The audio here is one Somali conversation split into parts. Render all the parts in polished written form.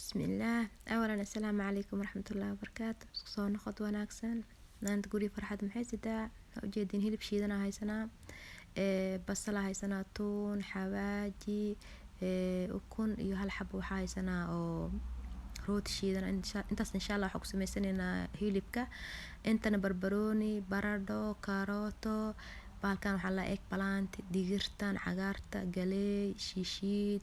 bismillaah awalan assalaamu calaykum waraxmatullaahi wabarakaatu. isku soo noqod wanaagsan. maanta guri farxad maxay sidaa ujeedin hilib shiidana haysanaa, basala haysanaa, tuun, xawaaji, ukun iyo hal xabo waxaa haysanaa oo rooti shiidana. intaas insha allah waxaan ku sameysanaynaa hilibka. intana barbarooni, baradho, karooto, baalkan waxaa la egg plant, digirtan cagaarta, galey, shiishiid,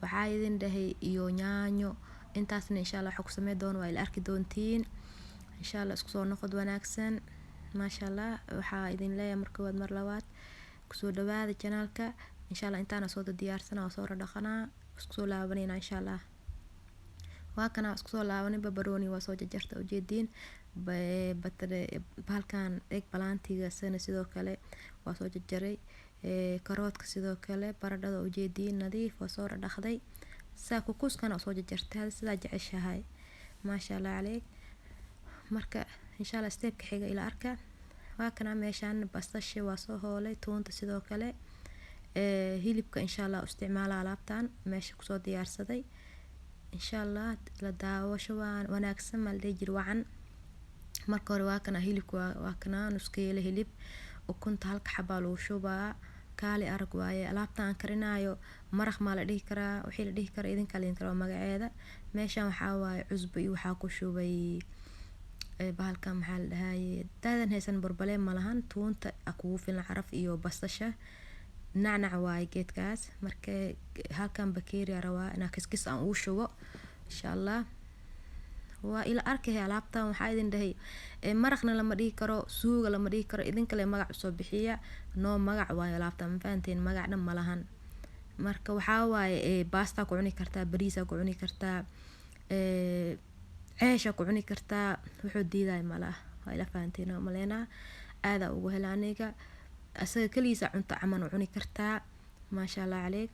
waxaa idin dhahay iyo yaanyo. intaasna insha allah waxaan ku sameyn doona waa ila arki doontiin insha allah. isku soo noqod wanaagsan maasha allah. waxaa idin leeyahay mar koowaad mar labaad kusoo dhawaada janaalka insha allah. intaana soo diyaarsana oo soo dhaqanaa isku soo laabanayna insha allah. waa kana isku soo laabanay. barbarooni waa soo jarjarta ujeediin, bahalkan egg plantiga sana sidoo kale waa soo jarjaray, karoodka sidoo kale, baradhada ujeediin nadiif waa soo dhaqday. saa kukuskana soo jarjartay sidaa jeceshahay maasha allah caleeg. marka insha allah steepka xiga ila arka. waa kana meeshaan basasha waa soo hoolay, tuunta sidoo kale, hilibka insha allah isticmaala alaabtan meesha kusoo diyaarsaday insha allah. la daawasho wanaagsan ma la jir wacan. marka hore waa kana hilibka waa kana nus kiilo hilib, ukunta halka xabaa lagu shubaa. kaali arag waaye alaabta aan karinaayo. maraq maa la dhihi karaa, wixii la dhihi kara idin kala karo magaceeda. meeshaan waxaa waaye cusbo iyo waxaa ku shubay bahalkan maxaa la dhahaye daadan haysan barbaleen malahan. tuunta kugu filan caraf iyo basasha, nacnac waaye geedkaas. marka halkan bakeeriya rabaa inaa kiskis aan uu shubo insha allah. waa ila arkay alaabtan waxaa idin dhahay maraqna lama dhihi karo, suuga lama dhihi karo, idin kale magac soo bixiya. noo magac waaye alaabtan ma fahanteen, magacna malahan. marka waxaa waaye baasta ku cuni kartaa, bariisa ku cuni kartaa, ceesha ku cuni kartaa, wuxuu diiday malaha. waa ila fahanteen maleena aada ugu hela aniga asaga kaliisa cunto caman u cuni kartaa maasha allah caleeg.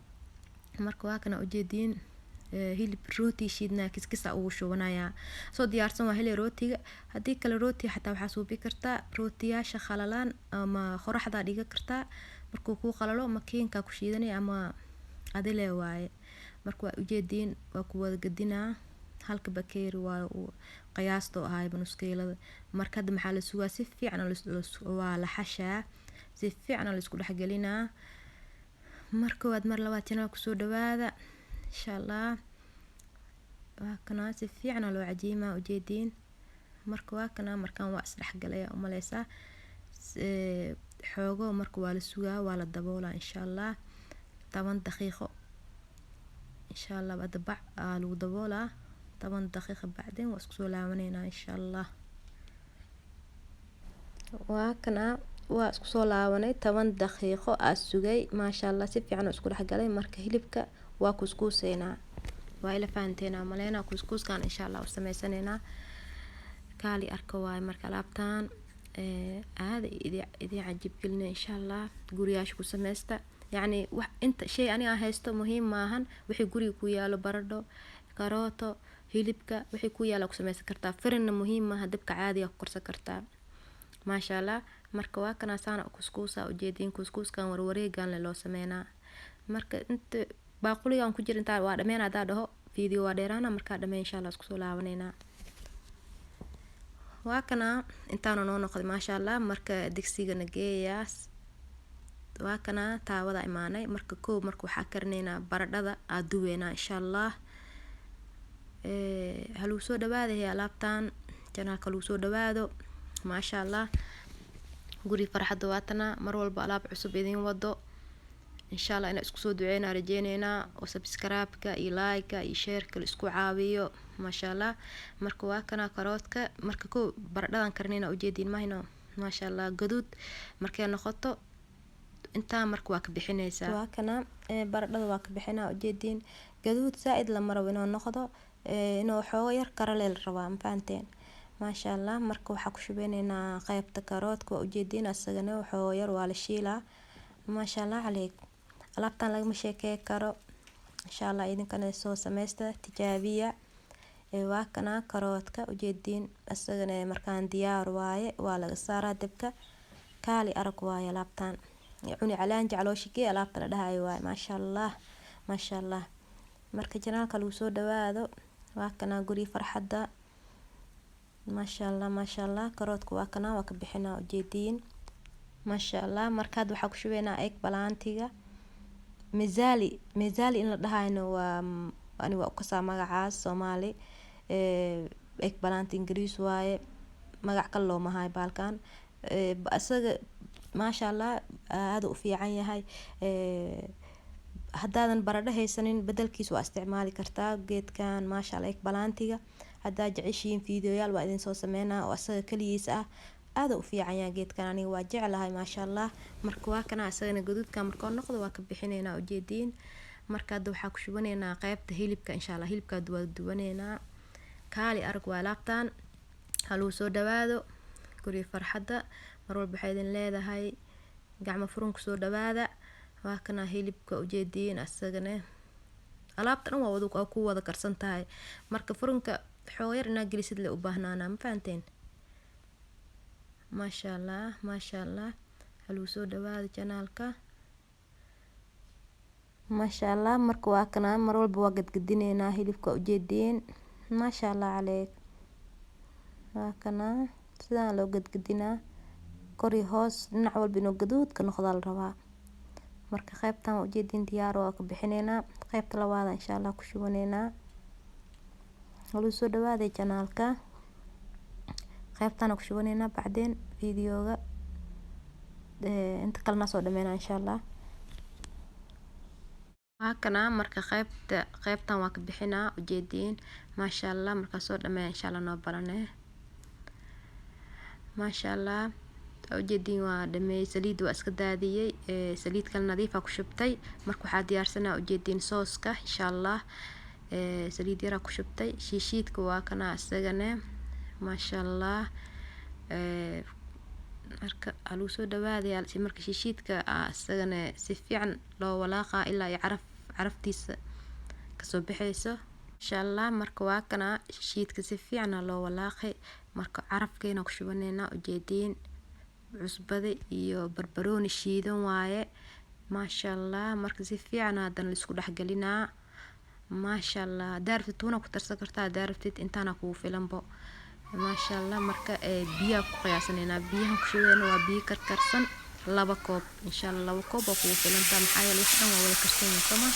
marka waa kana ujeediin hilib rooti shiidna kiskisa ugu shubanaya soo diyaarsan. waa hele rootiga, haddii kale rooti xataa waxaa suubi kartaa rootiyaasha khalalaan ama qoraxda dhiga kartaa. markuu ku qalalo makiinka ku shiidanay ama adile waaye. marka waa ujeediin waa ku wada gadinaa. halka bakeeri waa qiyaasto ahay nuskeelada. marka hadda maxaa la sugaa si fiican waa la xashaa, si fiican la isku dhexgelinaa. marka waad mar labaad channel kusoo dhawaada insha allah. waa kana si fiican loo cajiima ujeediin. marka waa kana markaan waa isdhexgalaya umaleysa xoogo. marka waa la sugaa waa la daboolaa insha allah 10 daqiiqo insha allah. bada bac lagu daboolaa 10 daqiiqo bacdeen waa isku soo laabaneynaa insha allah. waa kana waa isku soo laabanay 10 daqiiqo aa sugay maasha allah. si fiican isku dhexgalay. marka hilibka waa kuskuuseynaa. waa ila fahanteena maleena kuskuuskan insha allah u sameysanaynaa. kaali arka waaye marka alaabtan aada idin cajib gelina insha allah. guriyaasha ku sameysta yacni wax inta shay aniga haysto muhiim maahan. wixii guriga ku yaalo baradho, karooto, hilibka wixii ku yaalo ku sameysan kartaa. firinna muhiim maaha, dabka caadiga ku korsan kartaa maasha allah. marka waa kana saana kuskuusa ujeediin. kuskuuskan warwareegan loo sameynaa. marka inta baaquliga aan ku jira inta waa dhameyn hadaa dhaho video waa dheeraana. markaa dhameyn insha allah isku soo laabaneynaa. waa kana intaana noo noqday maasha allah. marka digsigana geeyaas. waa kana taawada imaanay. marka koob marka waxaa karinaynaa baradhada aa duweynaa insha allah. haluu soo dhawaada alaabtan janaalka lagu soo dhawaado maasha allah. guri farxadda waatana mar walba alaab cusub idin wado insha allah. inaa isku soo duceynaa rajeyneynaa oo subscribe-ka iyo like-ka iyo share-ka la isku caawiyo maasha allah. marka waa kana karoodka. marka koob baradhadan karinayna ujeediin mahayno maasha allah. gaduud markay noqoto intaa marka waa ka bixinaysaa. waa kana baradhada waa ka bixinaa ujeediin. gaduud zaaid lama rabo inuu noqdo, inuu xoogo yar karaleel rabaa ma fahanteen maasha allah. marka waxaa ku shubaynaynaa qaybta karoodka. waa ujeediin asagana xoogo yar waa la shiilaa maasha allah caleeg. alaabtan lagama sheekey karo insha allah. idinkana soo sameysta tijaabiya. waa kana karoodka ujeediin asagana markaan diyaar waaye waa laga saaraa dabka. kaali arag waaye alaabtan cuni calaanji calooshikii alaabta la dhahayo waaye maasha allah maasha allah. marka janaalka lagu soo dhawaado waa kana guri farxadda maasha allah karoodka waa kana waa ka bixinaa ujeediin maasha allah. Markaad waxaa ku shubeynaa egg balantiga mezali in la dhahayno waa ani waa ka saa magacaas Soomaali egg balant Ingiriis waaye magac kale loo mahay baalkan asaga maasha allah aad u fiican yahay. haddaadan baradho haysanin bedelkiisa waa isticmaali kartaa geedkan maasha allah egg balantiga. haddaa jeceshiin fiidiyoyaal waa idin soo sameynaa oo asaga kaligiis ah aad u fiican yahay geedkan aniga waa jeclahay maasha allah. marka waa kana asagana gaduudka markoo noqdo waa ka bixinaynaa ujeediin. marka hadda waxaa ku shubaneynaa qaybta hilibka insha allah hilibka waa duwaneynaa kaali arag waa laabtaan haluu soo dhawaado guri farxadda mar walba waxay idin leedahay gacmo furan ku soo dhawaada. waa kana hilibka ujeediin asagana alaabtan waa wada ku wada karsan tahay marka furunka xooyar inaa gelisid le u baahnaana ma fahanteen maasha allah haluu soo dhawaada janaalka maasha allah. marka waa kana mar walba waa gadgadineynaa hilibka ujeediin maasha allah caleeg waa kana sidaan loo gadgadinaa kor iyo hoos dhinac walba inuu gaduud ka noqdaa la rabaa. marka qaybtan waa ujeediin diyaar waa ka bixineynaa qaybta labaad insha allah ku shubaneynaa haluu soo dhawaaday janaalka qaybtan ku shubaneynaa bacdeen fiidiyooga inta kalena soo dhameynaa insha allah. waa kana marka qaybtan waa ka bixinaa ujeediin maasha allah marka soo dhameeya insha allah noo baranee maasha allah ujeediin waa dhameeyay saliid waa iska daadiyay saliid kale nadiif ah ku shubtay. marka waxaa diyaarsanaa ujeediin sooska insha allah saliid yar ku shubtay shiishiidka waa kana asagana maasha allah marka haluu soo dhawaaday marka shiishiidka asagana si fiican loo walaaqa ilaa ay caraftiisa kasoo baxayso insha allah. marka waa kana shiishiidka si fiican loo walaaqay marka carafkeena ku shubaneynaa ujeediin cusbada iyo barbarooni shiidan waaye maasha allah. marka si fiican haddana la isku dhexgelinaa maasha allah. haddaa rabtid tuuna ku darsan kartaa haddaa rabtid intaana kugu filanbo maasha allah. marka biyaha ku qiyaasaneynaa biyahan ku shubeena waa biyo karkarsan 2 koob insha allah 2 koob waa kugu filantaa maxaa yeelay wax dhan waa wada karsan yihiin soma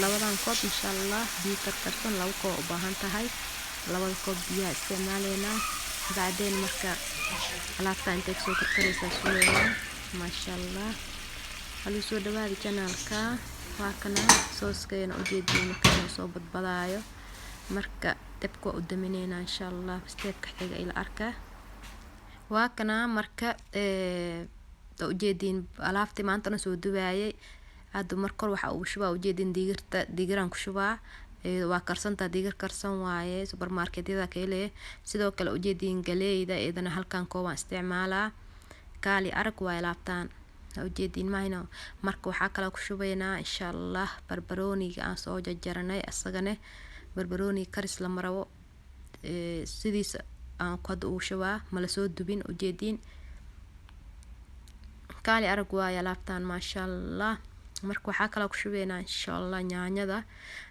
2 koob insha allah biyo karkarsan 2 koob u baahan tahay 2 koob biyaha isticmaaleynaa بعدين marka alaabta intay soo karkaraysaa suuleena maasha allah. haluu soo dhawaada janaalka waa kana sooskeena ujeediin marka soo badbadaayo marka dabka u daminayna insha allah steepka xiga ila arka waa kana marka ujeediin alaabta maanta soo duwaayay hadda marka waxa uu shubaa ujeediin digiran ku shubaa waa karsanta digar karsan waaye supermarketyada ka helay sidoo kale ujeediin galeeyda eedana halkan kooban isticmaalaa kaali arag waa laabtaan ujeediin maayno. marka waxaa kala ku shubaynaa insha allah barbarooniga aan soo jarjaranay asagana barbarooni karis la marabo sidiisa aan ku hada uu shubaa mala soo dubin ujeediin kaali arag waa laabtaan maasha allah. marka waxaa kala ku shubaynaa insha allah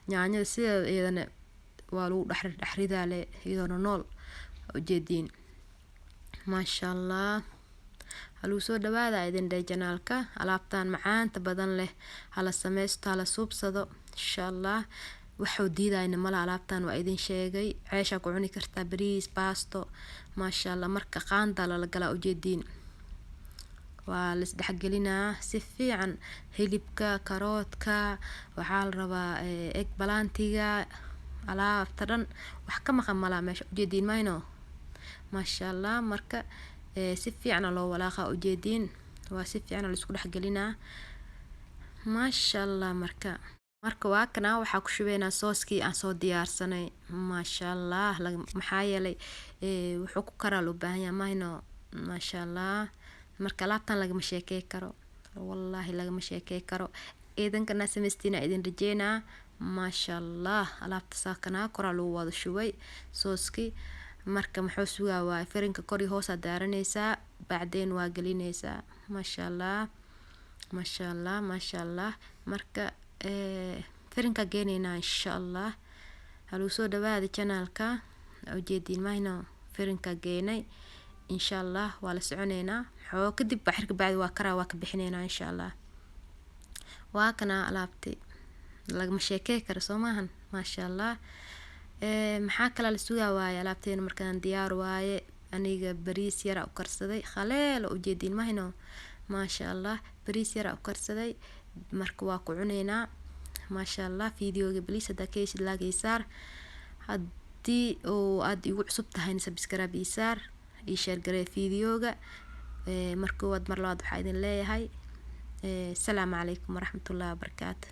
yaanyada sida iyadana waa lagu dhaxridaa le iyadoo nool ujeediin maasha allah. haluu soo dhawaada idin dhay janaalka alaabtan macaanta badan leh hala sameysto hala suubsado insha allah. waxuu diidayna mala alaabtan waa idin sheegay ceesha ku cuni kartaa bariis baasto maasha allah. marka qaanda la galaa ujeediin waa la isdhexgelinaa si fiican hilibka karoodka waxaa la rabaa egg balantiga alaabta dhan wax ka maqan malaa meesha ujeediin mayno maasha allah. marka si fiican loo walaaqa ujeediin waa si fiican la isku dhexgelinaa maasha allah. marka waa kana waxaa ku shubeynaa sooskii aan soo diyaarsanay maasha allah maxaa yeelay wuxuu ku karaa loo baahan yahay mayno maasha allah. marka alaabtan lagama sheekay karo wallahi lagama sheekay karo eedankana sameystina idin rajeynaa maasha allah. alaabta saakana kora loo wada shubay sooski marka maxuu sugaa waa firinka kor iyo hoos daaranaysaa bacdeen waa gelinaysaa maasha allah. marka firinka geenayna insha allah haluu soo dhawaada channelka ujeediin mahayno firinka geenay insha allah waa la soconeynaa xoo kadib baxirka bacdi waa karaa waa ka bixineynaa insha allah waa kana alaabtay lagama sheekay karo soo maahan maasha allah maxaa kala la sugaa waaye alaabteena markaan diyaar waaye aniga bariis yar u karsaday khaleel ujeediin mahayno maasha allah bariis yar u karsaday marka waa ku cuneynaa maasha allah fiidiyooga please hada ka heshid like isaar haddii oo aad igu cusub tahayna subscribe isaar ii share garee fiidiyooga marka waad mar labaad waxaa idin leeyahay السلام عليكم ورحمة الله وبركاته.